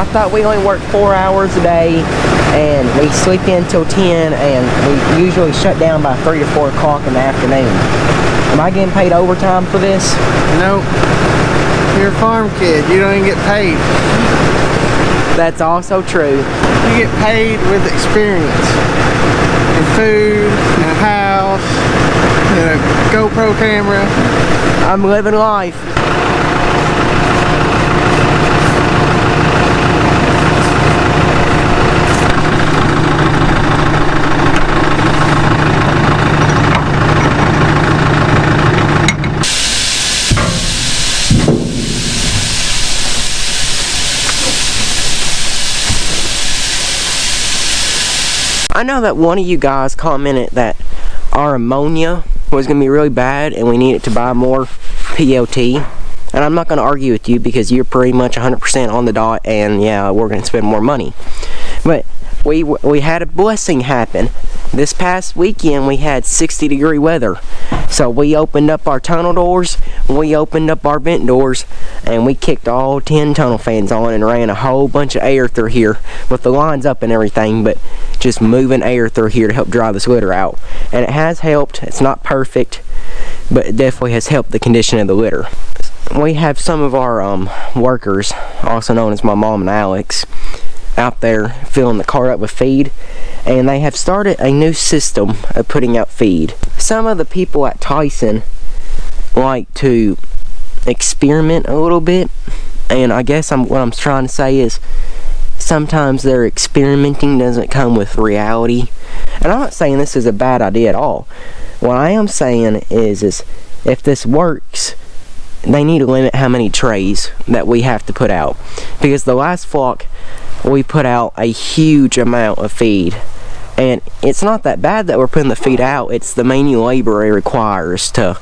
I thought we only work 4 hours a day and we sleep in till 10 and we usually shut down by 3 to 4 o'clock in the afternoon. Am I getting paid overtime for this? Nope. You're a farm kid. You don't even get paid. That's also true. You get paid with experience. And food, and a house, and a GoPro camera. I'm living life. I know that one of you guys commented that our ammonia was going to be really bad and we needed to buy more PLT. And I'm not going to argue with you because you're pretty much 100% on the dot and yeah, we're going to spend more money. But we had a blessing happen. This past weekend we had 60-degree weather. So we opened up our tunnel doors, we opened up our vent doors, and we kicked all 10 tunnel fans on and ran a whole bunch of air through here with the lines up and everything, but just moving air through here to help dry this litter out. And it has helped. It's not perfect, but it definitely has helped the condition of the litter. We have some of our workers, also known as my mom and Alex, out there filling the cart up with feed, and they have started a new system of putting out feed. Some of the people at Tyson like to experiment a little bit, and I guess what I'm trying to say is sometimes their experimenting doesn't come with reality. And I'm not saying this is a bad idea at all. What I am saying is if this works, they need to limit how many trays that we have to put out, because the last flock we put out a huge amount of feed, and it's not that bad that we're putting the feed out, it's the manual labor it requires to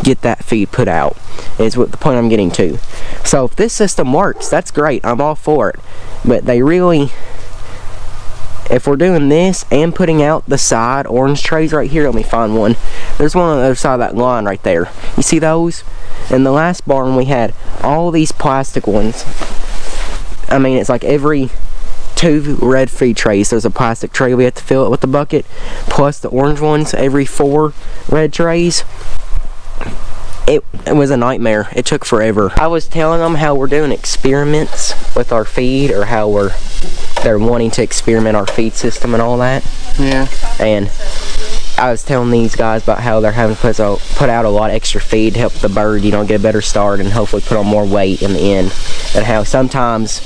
get that feed put out is what the point I'm getting to. So if this system works, that's great, I'm all for it, but they really, if we're doing this and putting out the side orange trays right here, let me find one, there's one on the other side of that line right there, you see those? In the last barn we had all these plastic ones. I mean, it's like every 2 red feed trays there's a plastic tray we have to fill it with the bucket, plus the orange ones every 4 red trays. It was a nightmare. It took forever. I was telling them how we're doing experiments with our feed, or how they're wanting to experiment our feed system and all that. Yeah. And I was telling these guys about how they're having to put out a lot of extra feed to help the bird, you know, get a better start and hopefully put on more weight in the end. And how sometimes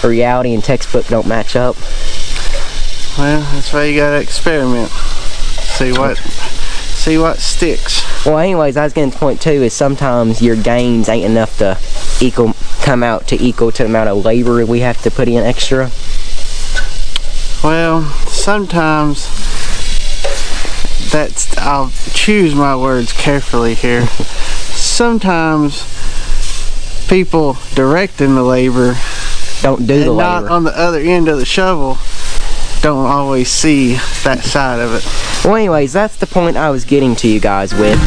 reality and textbook don't match up. Well, that's why you gotta experiment. See what sticks. Well, anyways, I was getting to point 2 is sometimes your gains ain't enough to come out to equal to the amount of labor we have to put in extra. Well, sometimes I'll choose my words carefully here. Sometimes people directing the labor don't do the labor. Not on the other end of the shovel don't always see that side of it. Well, anyways, that's the point I was getting to you guys with.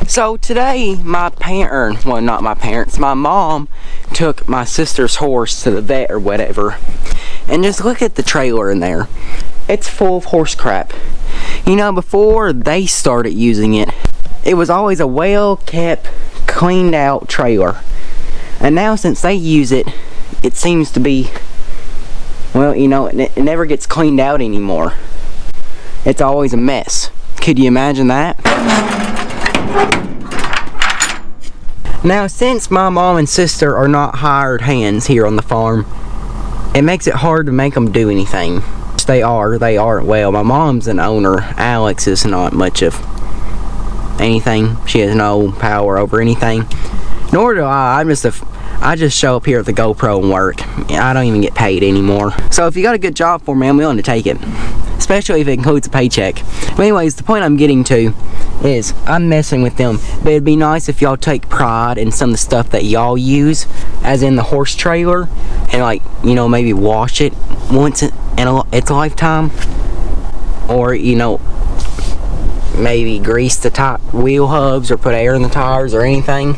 So today, my mom took my sister's horse to the vet or whatever, and just look at the trailer in there. It's full of horse crap. You know, before they started using it, it was always a well-kept, cleaned out trailer. And now since they use it, it seems to be, well, you know, it never gets cleaned out anymore. It's always a mess. Could you imagine that? Now, since my mom and sister are not hired hands here on the farm, it makes it hard to make them do anything. They aren't. Well, my mom's an owner. Alex is not much of anything. She has no power over anything. Nor do I. I just show up here at the GoPro and work. I don't even get paid anymore. So if you got a good job for me, I'm willing to take it. especially if it includes a paycheck. But anyways, the point I'm getting to is I'm messing with them, but it'd be nice if y'all take pride in some of the stuff that y'all use, as in the horse trailer, and like, you know, maybe wash it once in its lifetime, or, you know, maybe grease the wheel hubs or put air in the tires or anything.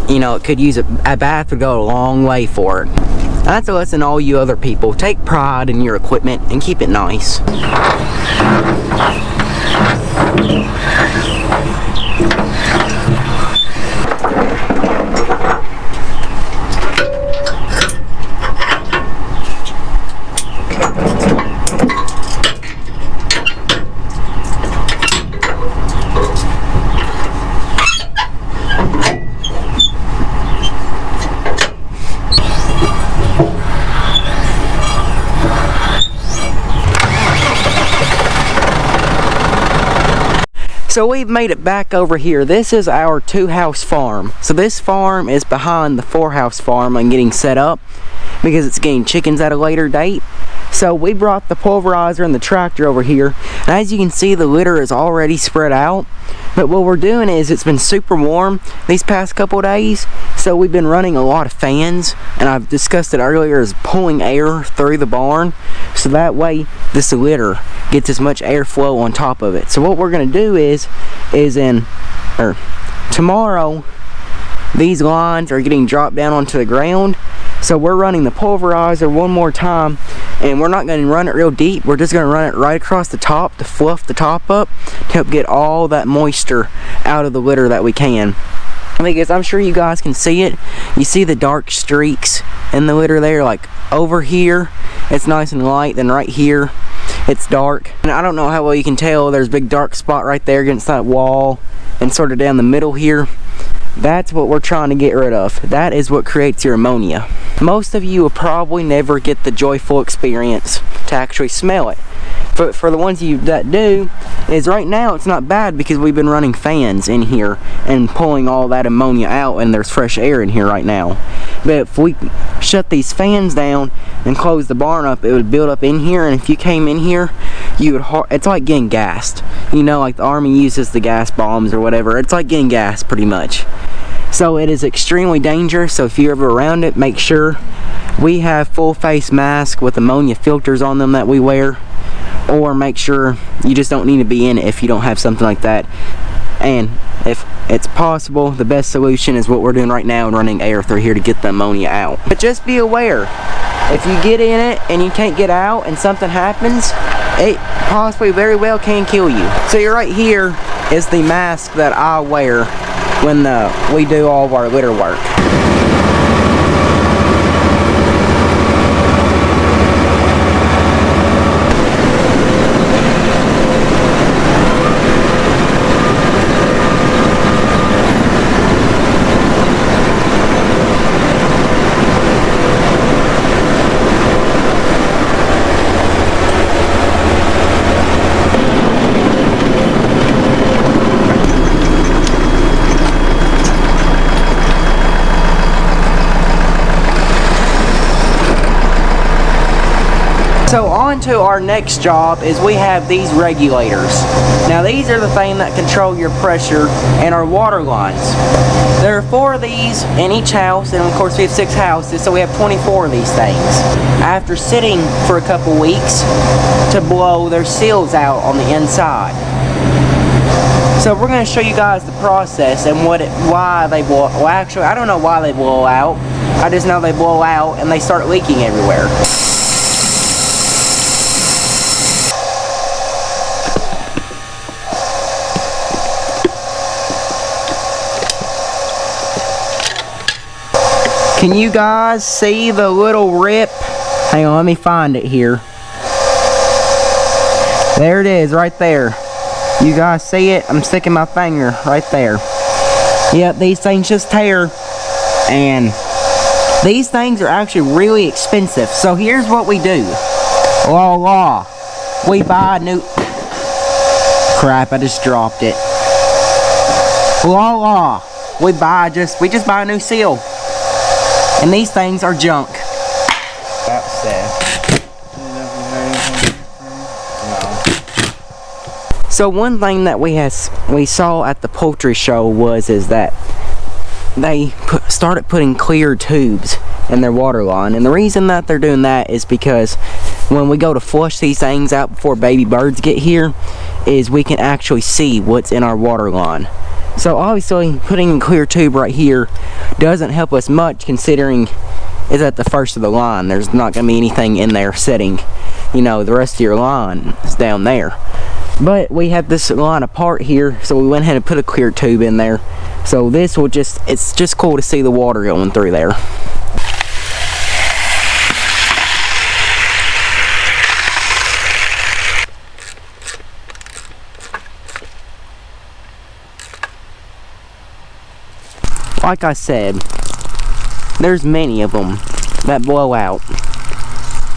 You know, it could use a bath would go a long way for it. That's a lesson to all you other people. Take pride in your equipment and keep it nice. So we've made it back over here. This is our 2-house farm. So this farm is behind the 4-house farm and getting set up because it's getting chickens at a later date. So we brought the pulverizer and the tractor over here. And as you can see, the litter is already spread out. But what we're doing is, it's been super warm these past couple days, so we've been running a lot of fans, and I've discussed it earlier, is pulling air through the barn, so that way this litter gets as much airflow on top of it. So what we're going to do is tomorrow, these lines are getting dropped down onto the ground, so we're running the pulverizer one more time, and we're not going to run it real deep. We're just going to run it right across the top to fluff the top up to help get all that moisture out of the litter that we can. Because I'm sure you guys can see it. You see the dark streaks in the litter there, like over here it's nice and light, then right here it's dark. And I don't know how well you can tell, there's a big dark spot right there against that wall, and sort of down the middle here. That's what we're trying to get rid of. That is what creates your ammonia. Most of you will probably never get the joyful experience to actually smell it. For the ones of you that do, is right now it's not bad because we've been running fans in here and pulling all that ammonia out, and there's fresh air in here right now. But if we shut these fans down and close the barn up, it would build up in here, and if you came in here, you would it's like getting gassed. You know, like the Army uses the gas bombs or whatever. It's like getting gassed pretty much. So it is extremely dangerous, so if you're ever around it, make sure we have full face masks with ammonia filters on them that we wear, or make sure you just don't need to be in it if you don't have something like that. And if it's possible, the best solution is what we're doing right now, and running air through here to get the ammonia out. But just be aware, if you get in it and you can't get out and something happens, it possibly very well can kill you. So you're right here is the mask that I wear when we do all of our litter work. So on to our next job is we have these regulators. Now these are the thing that control your pressure and our water lines. There are 4 of these in each house, and of course we have 6 houses, so we have 24 of these things. After sitting for a couple weeks to blow their seals out on the inside. So we're going to show you guys the process and why they blow. Well, actually, I don't know why they blow out. I just know they blow out and they start leaking everywhere. Can you guys see the little rip? Hang on, let me find it here. There it is, right there. You guys see it? I'm sticking my finger right there. Yep, these things just tear. And these things are actually really expensive. So here's what we do. We buy a new... Crap, I just dropped it. We just buy a new seal. And these things are junk. That's sad. So one thing that we saw at the poultry show was that they started putting clear tubes in their water line, and the reason that they're doing that is because when we go to flush these things out before baby birds get here, is we can actually see what's in our water line. So obviously putting a clear tube right here doesn't help us much, considering it's at the first of the line. There's not going to be anything in there setting, you know, the rest of your line is down there. But we have this line apart here, so we went ahead and put a clear tube in there. So this will it's just cool to see the water going through there. Like I said, there's many of them that blow out.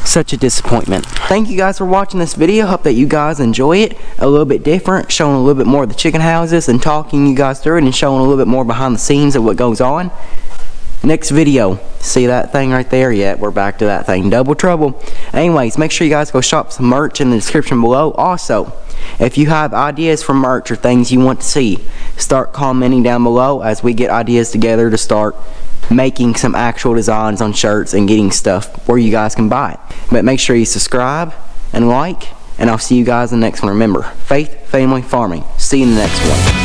Such a disappointment. Thank you guys for watching this video. Hope that you guys enjoy it. A little bit different, showing a little bit more of the chicken houses and talking you guys through it and showing a little bit more behind the scenes of what goes on. Next video, see that thing right there? Yeah, we're back to that thing. Double trouble. Anyways, make sure you guys go shop some merch in the description below. Also, if you have ideas for merch or things you want to see, start commenting down below as we get ideas together to start making some actual designs on shirts and getting stuff where you guys can buy it. But make sure you subscribe and like, and I'll see you guys in the next one. Remember, faith, family, farming. See you in the next one.